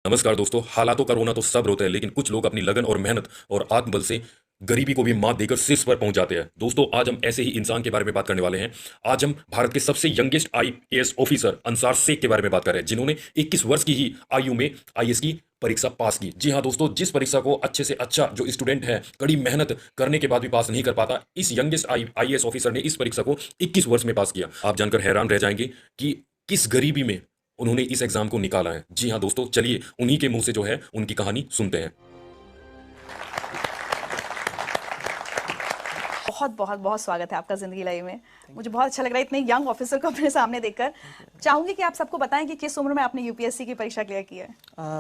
नमस्कार दोस्तों। हालातों का रोना तो सब रोते हैं, लेकिन कुछ लोग अपनी लगन और मेहनत और आत्मबल से गरीबी को भी मात देकर शीर्ष पर पहुंच जाते हैं। दोस्तों, आज हम ऐसे ही इंसान के बारे में बात करने वाले हैं। आज हम भारत के सबसे youngest IAS officer Ansar Shaikh के बारे में बात कर रहे हैं, जिन्होंने 21 वर्ष की ही आयु में आईएएस की परीक्षा पास की। जी हाँ दोस्तों, जिस परीक्षा को अच्छे से अच्छा जो स्टूडेंट है कड़ी मेहनत करने के बाद भी पास नहीं कर पाता, इस यंगेस्ट आईएएस ऑफिसर ने इस परीक्षा को 21 वर्ष में पास किया। आप जानकर हैरान रह जाएंगे कि किस गरीबी में उन्होंने इस एग्जाम को निकाला है। जी हाँ दोस्तों, चलिए उन्हीं के मुंह से जो है उनकी कहानी सुनते हैं। बहुत बहुत बहुत स्वागत है आपका जिंदगी लाइव में। मुझे बहुत अच्छा लग रहा है इतने यंग ऑफिसर को अपने सामने देखकर। चाहूंगी कि आप सबको बताएं कि किस उम्र में आपने यूपीएससी की परीक्षा क्लियर की है।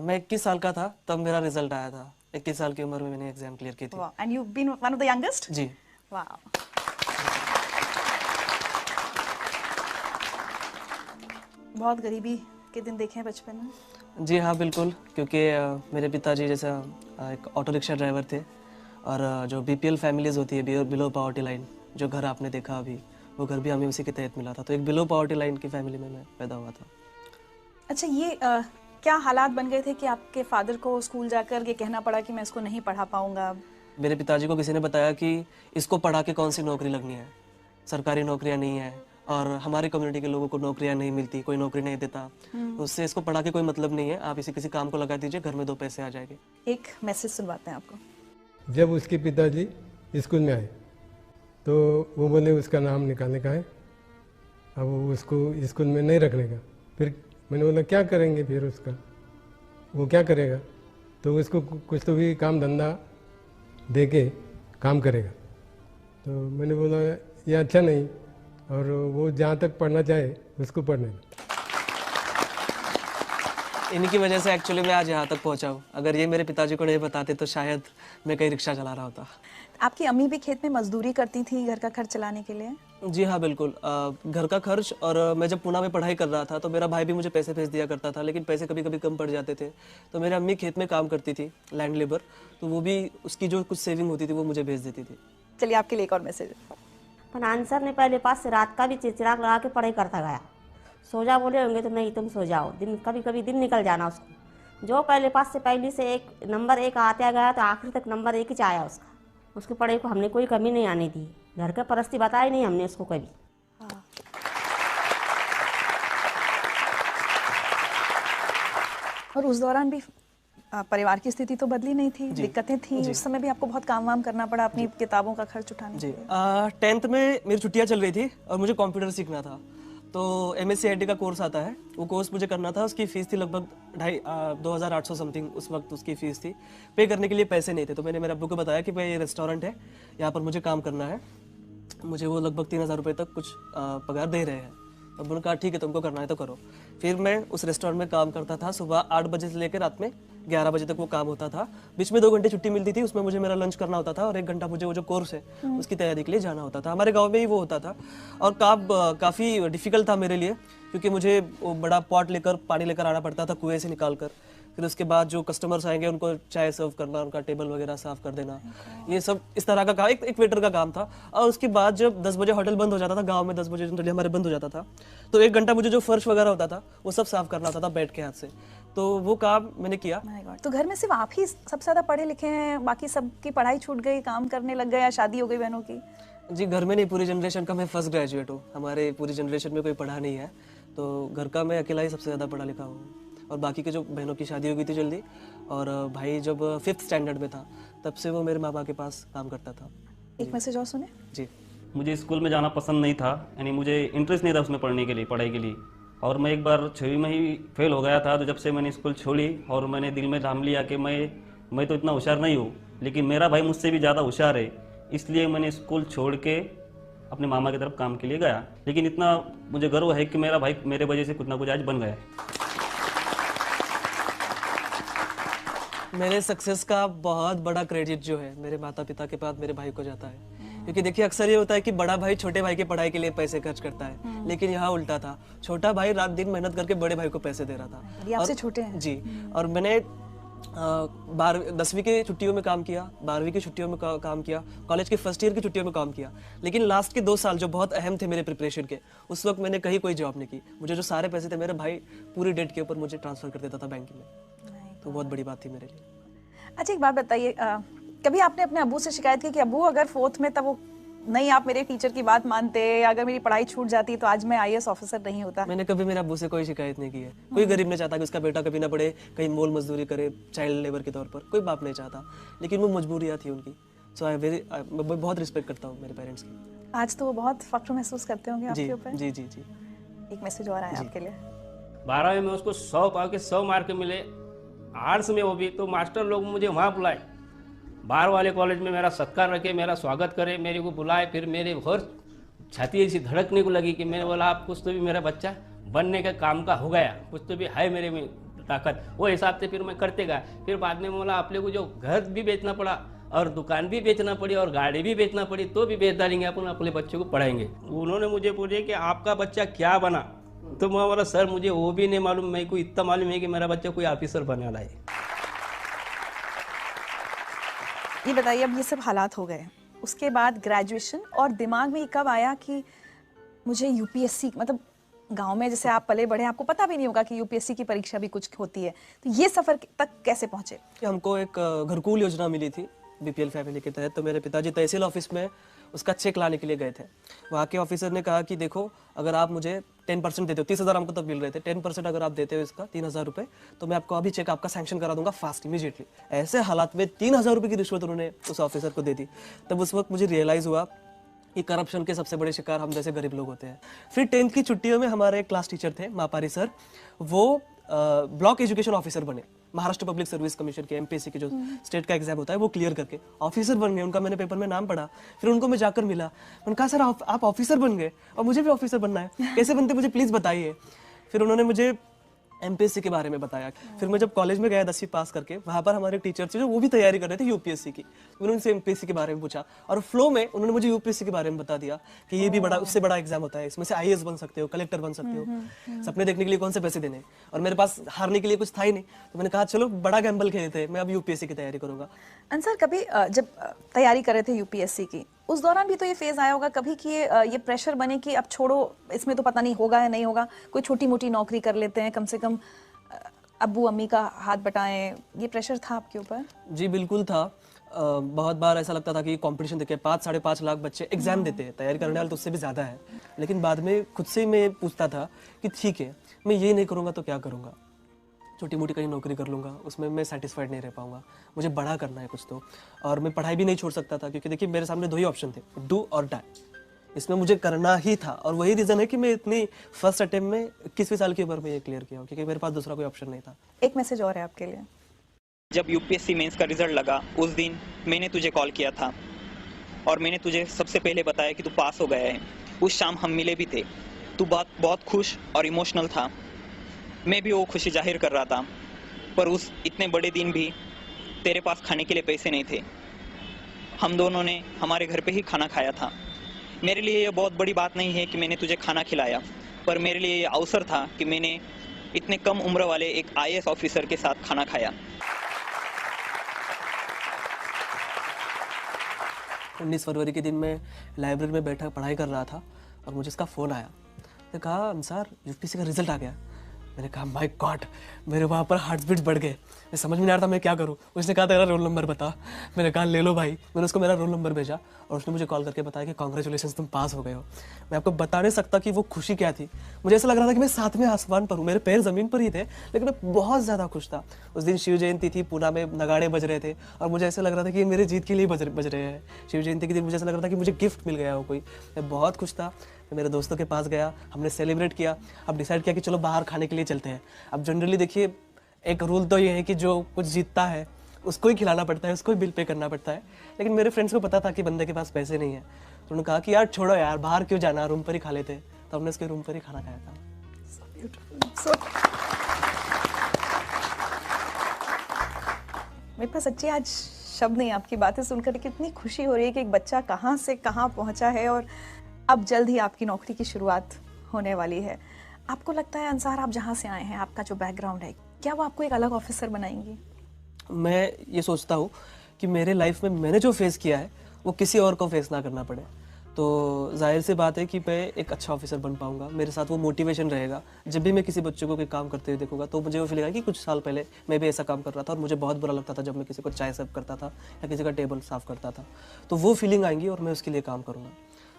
मैं 21 साल का था तब मेरा रिजल्ट आया था। 21 साल की उम्र में मैंने एग्जाम क्लियर की थी। वाह, and you been one of the youngest. जी। वाह, बहुत गरीबी के दिन देखे हैं बचपन में। जी हाँ बिल्कुल, क्योंकि मेरे पिताजी जैसा एक ऑटो रिक्शा ड्राइवर थे और जो बीपीएल फैमिलीज होती है, बिलो पॉवर्टी लाइन, जो घर आपने देखा अभी, वो घर भी हमें उसी के तहत मिला था। तो एक बिलो पॉवर्टी लाइन की फैमिली में मैं पैदा हुआ था। अच्छा, ये क्या हालात बन गए थे कि आपके फादर को स्कूल जाकर ये कहना पड़ा कि मैं इसको नहीं पढ़ा पाऊंगा? मेरे पिताजी को किसी ने बताया कि इसको पढ़ा के कौन सी नौकरी लगनी है, सरकारी नौकरियां नहीं है और हमारी कम्युनिटी के लोगों को नौकरियां नहीं मिलती, कोई नौकरी नहीं देता, तो उससे इसको पढ़ा के कोई मतलब नहीं है, आप इसे किसी काम को लगा दीजिए, घर में 2 पैसे आ जाएंगे। एक मैसेज सुनवाते हैं आपको। जब उसके पिताजी स्कूल में आए तो वो बोले उसका नाम निकालने का है, अब वो उसको स्कूल में नहीं रखने का। फिर मैंने बोला क्या करेंगे, फिर उसका वो क्या करेगा, तो उसको कुछ तो भी काम धंधा दे के काम करेगा। तो मैंने बोला ये अच्छा नहीं, और वो जहाँ तक पढ़ना चाहे उसको पढ़ने दो। इनकी वजह से एक्चुअली मैं आज यहाँ तक पहुँचा हूँ। अगर ये मेरे पिताजी को नहीं बताते तो शायद मैं कहीं रिक्शा चला रहा होता। आपकी अम्मी भी खेत में मजदूरी करती थी घर का खर्च चलाने के लिए? जी हाँ बिल्कुल, घर का खर्च, और मैं जब पुणे में पढ़ाई कर रहा था तो मेरा भाई भी मुझे पैसे भेज दिया करता था, लेकिन पैसे कभी कभी कम पड़ जाते थे। तो मेरी अम्मी खेत में काम करती थी, लैंड लेबर, तो वो भी उसकी जो कुछ सेविंग होती थी वो मुझे भेज देती थी। चलिए आपके लिए एक और मैसेज। पर आंसर ने पहले पास से रात का भी चिराग लगा के पढ़ाई करता गया। सो जा बोले होंगे तो नहीं तुम सो जाओ, दिन कभी कभी दिन निकल जाना उसको। जो पहले पास से पहली से एक नंबर 1 आते गया तो आखिर तक नंबर 1 ही आया उसका। उसकी पढ़ाई को हमने कोई कमी नहीं आने दी, घर के परिस्थिति बताई नहीं हमने उसको कभी। और उस दौरान भी परिवार की स्थिति तो बदली नहीं थी, दिक्कतें थी। उस समय भी आपको बहुत काम वाम करना पड़ा अपनी किताबों का खर्च उठाने के लिए। 10th में मेरी छुट्टियाँ चल रही थी और मुझे कंप्यूटर सीखना था, तो MSc का कोर्स आता है, वो कोर्स मुझे करना था। उसकी फ़ीस थी लगभग 2,800 समथिंग, उस वक्त उसकी फ़ीस थी। पे करने के लिए पैसे नहीं थे, तो मैंने मेरे अब्बू को बताया कि भाई ये रेस्टोरेंट है, यहाँ पर मुझे काम करना है, मुझे वो लगभग 3,000 रुपये तक कुछ पगार दे रहे हैं। तो उन्होंने कहा ठीक है तुमको करना है तो करो। फिर मैं उस रेस्टोरेंट में काम करता था, सुबह 8 बजे से लेकर रात में 11 बजे तक वो काम होता था। बीच में 2 घंटे छुट्टी मिलती थी, उसमें मुझे मेरा लंच करना होता था और 1 घंटा मुझे वो जो कोर्स है उसकी तैयारी के लिए जाना होता था। हमारे गांव में ही वो होता था और काफ़ी डिफ़िकल्ट था मेरे लिए, क्योंकि मुझे वो बड़ा पॉट लेकर पानी लेकर आना पड़ता था कुएं से निकाल कर। फिर उसके बाद जो कस्टमर्स आएंगे उनको चाय सर्व करना, उनका टेबल वगैरह साफ़ कर देना, ये सब इस तरह का काम, एक वेटर का काम था। और उसके बाद जब 10 बजे होटल बंद हो जाता था, गांव में 10 बजे जनरली हमारे बंद हो जाता था, तो 1 घंटा मुझे जो फर्श वगैरह होता था वो सब साफ़ करना होता था बैठ के हाथ से। तो वो काम मैंने किया। My God, तो घर में सिर्फ आप ही सबसे ज़्यादा पढ़े लिखे हैं, बाकी सबकी पढ़ाई छूट गई, काम करने लग गए या शादी हो गई बहनों की? जी, घर में नहीं, पूरी जनरेशन का मैं फर्स्ट ग्रेजुएट हूँ। हमारे पूरी जनरेशन में कोई पढ़ा नहीं है, तो घर का मैं अकेला ही सबसे ज़्यादा पढ़ा लिखा हूँ। और बाकी के जो बहनों की शादी हो गई थी जल्दी, और भाई जब 5th स्टैंडर्ड में था तब से वो मेरे माँ बाप के पास काम करता था। एक मैसेज और सुने। जी। मुझे स्कूल में जाना पसंद नहीं था, यानी मुझे इंटरेस्ट नहीं था उसमें पढ़ने के लिए, पढ़ाई के लिए। और मैं एक बार 6वीं में ही फेल हो गया था। तो जब से मैंने स्कूल छोड़ी और मैंने दिल में ठान लिया कि मैं तो इतना होशियार नहीं हूँ, लेकिन मेरा भाई मुझसे भी ज़्यादा होशियार है, इसलिए मैंने स्कूल छोड़ के अपने मामा की तरफ काम के लिए गया। लेकिन इतना मुझे गर्व है कि मेरा भाई मेरे वजह से कुछ ना कुछ आज बन गया। मेरे सक्सेस का बहुत बड़ा क्रेडिट जो है मेरे माता पिता के बाद मेरे भाई को जाता है, क्योंकि देखिए अक्सर ये होता है कि बड़ा भाई छोटे भाई की पढ़ाई के लिए पैसे खर्च करता है, लेकिन यहाँ उल्टा था। छोटा भाई रात दिन मेहनत करके बड़े भाई को पैसे दे रहा था। ये आपसे छोटे हैं? जी। और मैंने 10वीं की छुट्टियों में काम किया, 12वीं की छुट्टियों में काम किया, कॉलेज के फर्स्ट ईयर की छुट्टियों में काम किया, लेकिन लास्ट के 2 साल जो बहुत अहम थे मेरे प्रिपरेशन के, उस वक्त मैंने कहीं कोई जॉब नहीं की। मुझे जो सारे पैसे थे मेरे भाई पूरी डेट के ऊपर मुझे ट्रांसफर कर देता था बैंक में। तो बहुत बड़ी बात थी मेरे लिए। अच्छा एक बात बताइए, कभी आपने अपने अब्बू से शिकायत की कि अब्बू अगर 4th में तब वो नहीं आप मेरे टीचर की बात मानते, अगर मेरी पढ़ाई छूट जाती तो आज मैं आईएएस ऑफिसर नहीं होता? मैंने कभी मेरे अब्बू से कोई शिकायत नहीं की है। कोई गरीब नहीं चाहता कि उसका बेटा कभी ना पढ़े, कहीं मोल मजदूरी करे चाइल्ड लेबर के तौर पर, कोई बाप नहीं चाहता, लेकिन वो मजबूरियाँ थी उनकी। सो मैं बहुत रिस्पेक्ट करता हूँ मेरे पेरेंट्स की। आज तो वो बहुत फख्र महसूस करते होंगे जी आपके ऊपर। जी जी जी। एक मैसेज और आया आपके लिए। 12वीं में उसको 100 पाव के 100 मार्क मिले, आर्ट्स में वो भी, तो मास्टर लोग मुझे वहाँ बुलाए, बाहर वाले कॉलेज में मेरा सत्कार रखे, मेरा स्वागत करे, मेरे को बुलाए। फिर मेरे और छाती ऐसी धड़कने को लगी कि मैंने बोला आप कुछ तो भी मेरा बच्चा बनने का काम का हो गया, कुछ तो भी है मेरे में ताकत। वो हिसाब से फिर मैं करते गया। फिर बाद में बोला अपने को जो घर भी बेचना पड़ा और दुकान भी बेचना पड़ी और गाड़ी भी बेचना पड़ी तो भी बेच डालेंगे, अपन अपने बच्चों को पढ़ाएंगे। उन्होंने मुझे पूछे कि आपका बच्चा क्या बना, तो मैं बोला सर मुझे वो भी नहीं मालूम, मेरे को इतना मालूम है कि मेरा बच्चा कोई ऑफिसर बनने वाला है। ये बताइए, अब ये सब हालात हो गए, उसके बाद ग्रेजुएशन, और दिमाग में ये कब आया कि मुझे यूपीएससी, मतलब गांव में जैसे आप पले बढ़े, आपको पता भी नहीं होगा कि यूपीएससी की परीक्षा भी कुछ होती है, तो ये सफर तक कैसे पहुंचे? कि हमको एक घरकुल योजना मिली थी बीपीएल फैमिली के तहत। तो मेरे पिताजी तहसील ऑफिस में उसका चेक लाने के लिए गए थे। वहाँ के ऑफिसर ने कहा कि देखो अगर आप मुझे 10% देते हो, 30,000 हमको तब मिल रहे थे, 10% अगर आप देते हो इसका 3,000 रुपये, तो मैं आपको अभी चेक आपका सैंक्शन करा दूंगा फास्ट इमीडिएटली। ऐसे हालात में 3,000 रुपये की रिश्वत उन्होंने उस ऑफिसर को दे दी। तब उस वक्त मुझे रियलाइज़ हुआ कि करप्शन के सबसे बड़े शिकार हम जैसे गरीब लोग होते हैं। फिर 10th की छुट्टियों में हमारे एक क्लास टीचर थे मापारी सर, वो ब्लॉक एजुकेशन ऑफिसर बने, महाराष्ट्र पब्लिक सर्विस कमीशन के एमपीएससी के जो स्टेट का एग्जाम होता है वो क्लियर करके ऑफिसर बन गए। उनका मैंने पेपर में नाम पढ़ा, फिर उनको मैं जाकर मिला, मैंने कहा सर आप ऑफिसर बन गए और मुझे भी ऑफिसर बनना है, कैसे बनते मुझे प्लीज़ बताइए। फिर उन्होंने मुझे एमपीएससी के बारे में बताया। फिर मैं जब कॉलेज में गया 10वीं पास करके, वहाँ पर हमारे टीचर थे जो वो भी तैयारी कर रहे थे यूपीएससी की। उन्होंने उनसे एमपीएससी के बारे में पूछा और फ्लो में उन्होंने मुझे यूपीएससी के बारे में बता दिया कि ये भी बड़ा, उससे बड़ा एग्जाम होता है, इसमें से आईएएस बन सकते हो, कलेक्टर बन सकते हो, सपने देखने के लिए कौन से पैसे देने। और मेरे पास हारने के लिए कुछ था ही नहीं, तो मैंने कहा चलो बड़ा गैम्बल खेलते हैं, मैं अब यूपीएससी की तैयारी करूंगा। अंसर, कभी जब तैयारी कर रहे थे यूपीएससी की, उस दौरान भी तो ये फेज आया होगा कभी कि ये प्रेशर बने कि अब छोड़ो, इसमें तो पता नहीं होगा या नहीं होगा, कोई छोटी मोटी नौकरी कर लेते हैं, कम से कम अब्बू अम्मी का हाथ बटाएं, ये प्रेशर था आपके ऊपर? जी बिल्कुल था। बहुत बार ऐसा लगता था कि कंपटीशन देखे 5-5.5 लाख बच्चे एग्जाम देते हैं, तैयारी करने वाले तो उससे भी ज़्यादा है। लेकिन बाद में खुद से मैं पूछता था कि ठीक है मैं ये नहीं करूँगा तो क्या करूँगा, छोटी मोटी कहीं नौकरी कर लूँगा, उसमें मैं सेटिस्फाइड नहीं रह पाऊँगा, मुझे बड़ा करना है कुछ तो। और मैं पढ़ाई भी नहीं छोड़ सकता था क्योंकि देखिए मेरे सामने 2 ही ऑप्शन थे, डू और डाई, इसमें मुझे करना ही था। और वही रीज़न है कि मैं इतनी फर्स्ट अटेम्प्ट में 21वीं साल की उम्र में ये क्लियर किया, क्योंकि मेरे पास दूसरा कोई ऑप्शन नहीं था। एक मैसेज और है आपके लिए। जब यूपीएससी मेंस का रिजल्ट लगा उस दिन मैंने तुझे कॉल किया था और मैंने तुझे सबसे पहले बताया कि तू पास हो गया है। उस शाम हम मिले भी थे, तू बहुत खुश और इमोशनल था, मैं भी वो खुशी जाहिर कर रहा था। पर उस इतने बड़े दिन भी तेरे पास खाने के लिए पैसे नहीं थे। हम दोनों ने हमारे घर पे ही खाना खाया था। मेरे लिए ये बहुत बड़ी बात नहीं है कि मैंने तुझे खाना खिलाया, पर मेरे लिए ये अवसर था कि मैंने इतने कम उम्र वाले एक आईएएस ऑफिसर के साथ खाना खाया। 19 फरवरी के दिन मैं लाइब्रेरी में बैठा पढ़ाई कर रहा था और मुझे इसका फ़ोन आया। मैंने कहा अंसार यूपीएससी का रिजल्ट आ गया। मैंने कहा माय गॉड, मेरे वहाँ पर हार्ट बीट्स बढ़ गए, मैं समझ में नहीं आ रहा था मैं क्या करूँ। उसने कहा तेरा रोल नंबर बता। मैंने कहा ले लो भाई। मैंने उसको मेरा रोल नंबर भेजा और उसने मुझे कॉल करके बताया कि कॉन्ग्रेचुलेशन तुम पास हो गए हो। मैं आपको बता नहीं सकता कि वो खुशी क्या थी। मुझे ऐसा लग रहा था कि मैं 7वें आसमान पर हूँ, मेरे पैर ज़मीन पर ही थे, लेकिन मैं बहुत ज़्यादा खुश था। उस दिन शिव जयंती थी, पूना में नगाड़े बज रहे थे और मुझे ऐसा लग रहा था कि ये मेरे जीत के लिए बज रहे हैं। शिव जयंती के दिन मुझे ऐसा लग रहा था कि मुझे गिफ्ट मिल गया हो कोई। मैं बहुत खुश था। मैं मेरे दोस्तों के पास गया, हमने सेलिब्रेट किया। अब डिसाइड किया कि चलो बाहर खाने के लिए चलते हैं। अब जनरली देखिए एक रूल तो ये है कि जो कुछ जीतता है उसको ही खिलाना पड़ता है, उसको ही बिल पे करना पड़ता है। लेकिन मेरे फ्रेंड्स को पता था कि बंदे के पास पैसे नहीं है, तो उन्होंने कहा कि यार छोड़ो यार, बाहर क्यों जाना, रूम पर ही खा लेते। तो हमने उसके रूम पर ही खाना खाया था। मेरे पास सच्ची आज शब्द नहीं आपकी बातें सुनकर, कितनी खुशी हो रही है कि एक बच्चा कहाँ से कहाँ पहुँचा है और अब जल्द ही आपकी नौकरी की शुरुआत होने वाली है। आपको लगता है अंसार, आप जहाँ से आए हैं, आपका जो बैकग्राउंड है, क्या वो आपको एक अलग ऑफिसर बनाएंगी? मैं ये सोचता हूँ कि मेरे लाइफ में मैंने जो फेस किया है वो किसी और को फेस ना करना पड़े। तो जाहिर सी बात है कि मैं एक अच्छा ऑफिसर बन पाऊंगा, मेरे साथ वो मोटिवेशन रहेगा। जब भी मैं किसी बच्चे को कोई काम करते हुए देखूंगा तो मुझे वो फील आएगा कि कुछ साल पहले मैं भी ऐसा काम कर रहा था और मुझे बहुत बुरा लगता था जब मैं किसी को चाय सर्व करता था या किसी का टेबल साफ करता था। तो वो फीलिंग आएंगी और मैं उसके लिए काम करूँगा।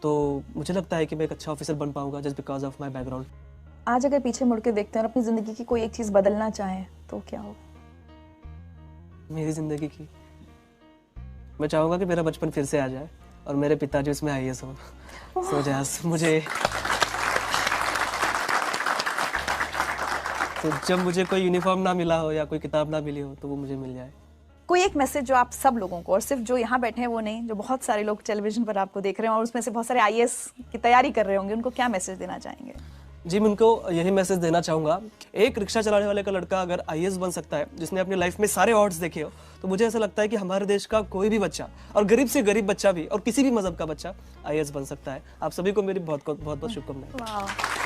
तो मुझे लगता है कि मैं एक अच्छा ऑफिसर बन पाऊंगा just because of my background. आज अगर पीछे मुड़ के देखते हैं और अपनी ज़िंदगी की कोई एक चीज़ बदलना चाहें तो क्या हो? मेरी ज़िंदगी की मैं चाहूँगा कि मेरा बचपन फिर से आ जाए और मेरे पिताजी उसमें IAS हो। सो जैस मुझे तो जब मुझे कोई यूनिफॉर्म ना मिला हो या कोई किताब ना मिली हो तो वो मुझे मिल जाए। कोई एक मैसेज जो आप सब लोगों को, और सिर्फ जो यहाँ बैठे हैं वो नहीं, जो बहुत सारे लोग टेलीविजन पर आपको देख रहे हैं और उसमें से बहुत सारे IAS की तैयारी कर रहे होंगे, उनको क्या मैसेज देना चाहेंगे? जी, मैं उनको यही मैसेज देना चाहूँगा, एक रिक्शा चलाने वाले का लड़का अगर IAS बन सकता है, जिसने अपनी लाइफ में सारे ऑड्स देखे हो, तो मुझे ऐसा लगता है कि हमारे देश का कोई भी बच्चा, और गरीब से गरीब बच्चा भी, और किसी भी मजहब का बच्चा IAS बन सकता है। आप सभी को मेरी बहुत बहुत शुभकामनाएं। वाह।